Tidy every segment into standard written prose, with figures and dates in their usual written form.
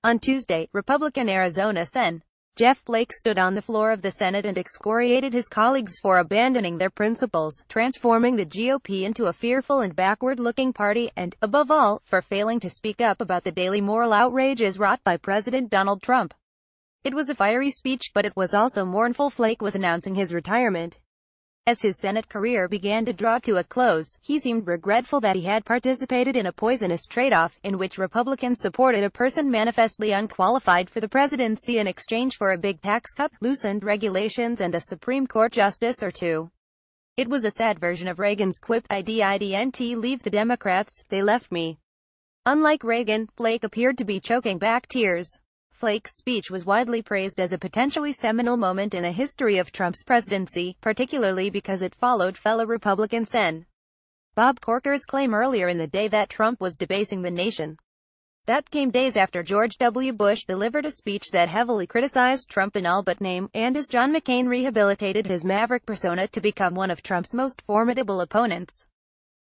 On Tuesday, Republican Arizona Sen. Jeff Flake stood on the floor of the Senate and excoriated his colleagues for abandoning their principles, transforming the GOP into a fearful and backward-looking party, and, above all, for failing to speak up about the daily moral outrages wrought by President Donald Trump. It was a fiery speech, but it was also mournful. Flake was announcing his retirement. As his Senate career began to draw to a close, he seemed regretful that he had participated in a poisonous trade-off, in which Republicans supported a person manifestly unqualified for the presidency in exchange for a big tax cut, loosened regulations, and a Supreme Court justice or two. It was a sad version of Reagan's quip, "I didn't leave the Democrats, they left me." Unlike Reagan, Flake appeared to be choking back tears. Flake's speech was widely praised as a potentially seminal moment in the history of Trump's presidency, particularly because it followed fellow Republican Sen. Bob Corker's claim earlier in the day that Trump was debasing the nation. That came days after George W. Bush delivered a speech that heavily criticized Trump in all but name, and as John McCain rehabilitated his maverick persona to become one of Trump's most formidable opponents.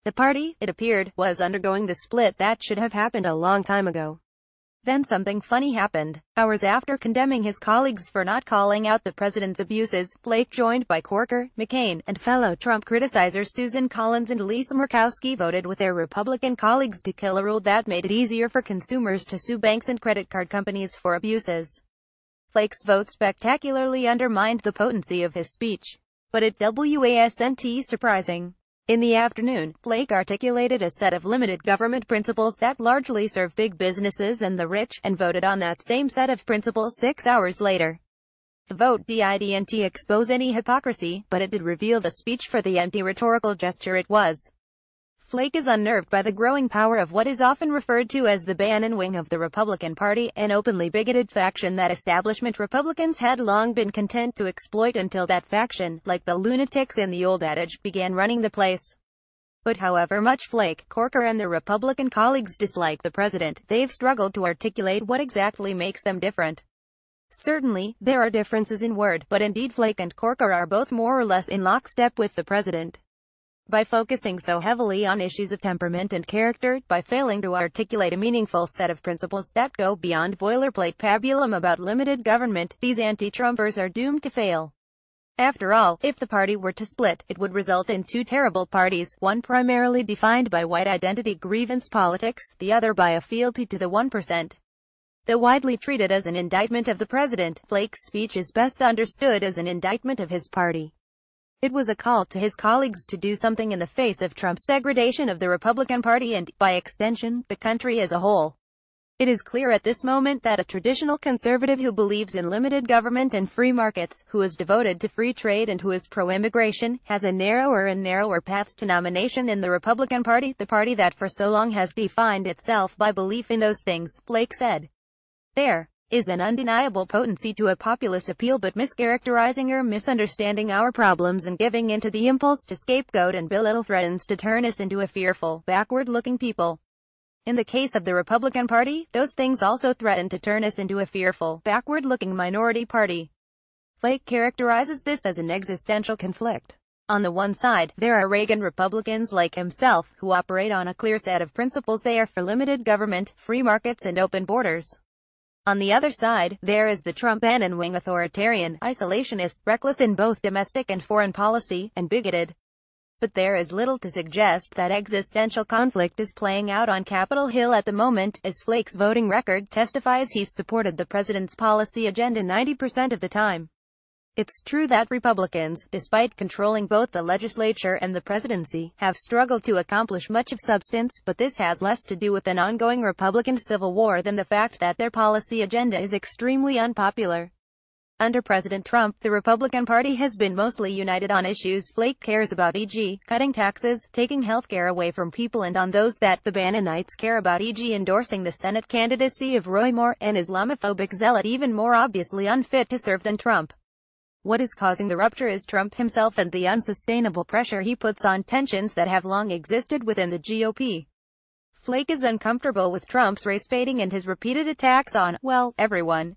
The party, it appeared, was undergoing the split that should have happened a long time ago. Then something funny happened. Hours after condemning his colleagues for not calling out the president's abuses, Flake, joined by Corker, McCain, and fellow Trump criticizers Susan Collins and Lisa Murkowski, voted with their Republican colleagues to kill a rule that made it easier for consumers to sue banks and credit card companies for abuses. Flake's vote spectacularly undermined the potency of his speech. But it wasn't surprising. In the afternoon, Flake articulated a set of limited government principles that largely serve big businesses and the rich, and voted on that same set of principles 6 hours later. The vote didn't expose any hypocrisy, but it did reveal the speech for the empty rhetorical gesture it was. Flake is unnerved by the growing power of what is often referred to as the Bannon wing of the Republican Party, an openly bigoted faction that establishment Republicans had long been content to exploit until that faction, like the lunatics in the old adage, began running the place. But however much Flake, Corker, and their Republican colleagues dislike the president, they've struggled to articulate what exactly makes them different. Certainly, there are differences in word, but indeed Flake and Corker are both more or less in lockstep with the president. By focusing so heavily on issues of temperament and character, by failing to articulate a meaningful set of principles that go beyond boilerplate pabulum about limited government, these anti-Trumpers are doomed to fail. After all, if the party were to split, it would result in two terrible parties, one primarily defined by white identity grievance politics, the other by a fealty to the 1%. Though widely treated as an indictment of the president, Flake's speech is best understood as an indictment of his party. It was a call to his colleagues to do something in the face of Trump's degradation of the Republican Party and, by extension, the country as a whole. It is clear at this moment that a traditional conservative who believes in limited government and free markets, who is devoted to free trade and who is pro-immigration, has a narrower and narrower path to nomination in the Republican Party, the party that for so long has defined itself by belief in those things, Flake said. There is an undeniable potency to a populist appeal, but mischaracterizing or misunderstanding our problems and giving into the impulse to scapegoat and belittle threatens to turn us into a fearful, backward-looking people. In the case of the Republican Party, those things also threaten to turn us into a fearful, backward-looking minority party. Flake characterizes this as an existential conflict. On the one side, there are Reagan Republicans like himself, who operate on a clear set of principles. They are for limited government, free markets, and open borders. On the other side, there is the Trump-Bannon wing, authoritarian, isolationist, reckless in both domestic and foreign policy, and bigoted. But there is little to suggest that existential conflict is playing out on Capitol Hill at the moment, as Flake's voting record testifies he's supported the president's policy agenda 90% of the time. It's true that Republicans, despite controlling both the legislature and the presidency, have struggled to accomplish much of substance, but this has less to do with an ongoing Republican civil war than the fact that their policy agenda is extremely unpopular. Under President Trump, the Republican Party has been mostly united on issues Flake cares about, e.g., cutting taxes, taking healthcare away from people, and on those that the Bannonites care about, e.g., endorsing the Senate candidacy of Roy Moore, an Islamophobic zealot even more obviously unfit to serve than Trump. What is causing the rupture is Trump himself and the unsustainable pressure he puts on tensions that have long existed within the GOP. Flake is uncomfortable with Trump's race-baiting and his repeated attacks on, well, everyone.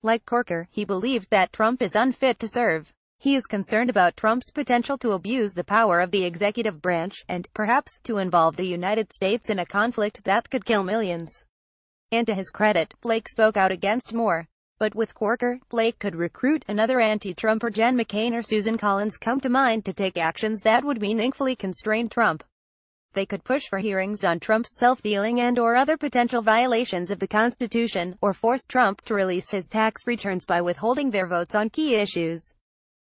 Like Corker, he believes that Trump is unfit to serve. He is concerned about Trump's potential to abuse the power of the executive branch, and, perhaps, to involve the United States in a conflict that could kill millions. And to his credit, Flake spoke out against more. But with Corker, Flake could recruit another anti-Trumper, John McCain or Susan Collins come to mind, to take actions that would meaningfully constrain Trump. They could push for hearings on Trump's self-dealing and/or other potential violations of the Constitution, or force Trump to release his tax returns by withholding their votes on key issues.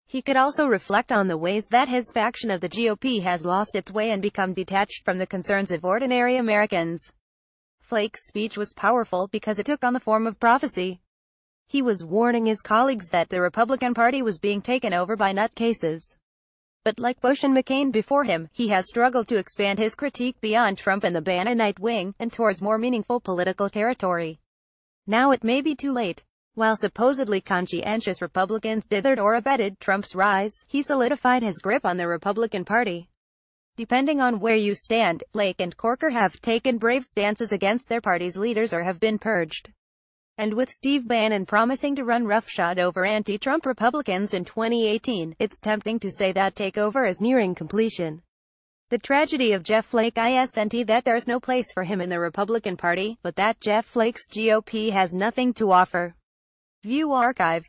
He could also reflect on the ways that his faction of the GOP has lost its way and become detached from the concerns of ordinary Americans. Flake's speech was powerful because it took on the form of prophecy. He was warning his colleagues that the Republican Party was being taken over by nutcases. But like Bush and McCain before him, he has struggled to expand his critique beyond Trump and the Bannonite wing, and towards more meaningful political territory. Now it may be too late. While supposedly conscientious Republicans dithered or abetted Trump's rise, he solidified his grip on the Republican Party. Depending on where you stand, Flake and Corker have taken brave stances against their party's leaders or have been purged. And with Steve Bannon promising to run roughshod over anti-Trump Republicans in 2018, it's tempting to say that takeover is nearing completion. The tragedy of Jeff Flake isn't that there's no place for him in the Republican Party, but that Jeff Flake's GOP has nothing to offer. View archive.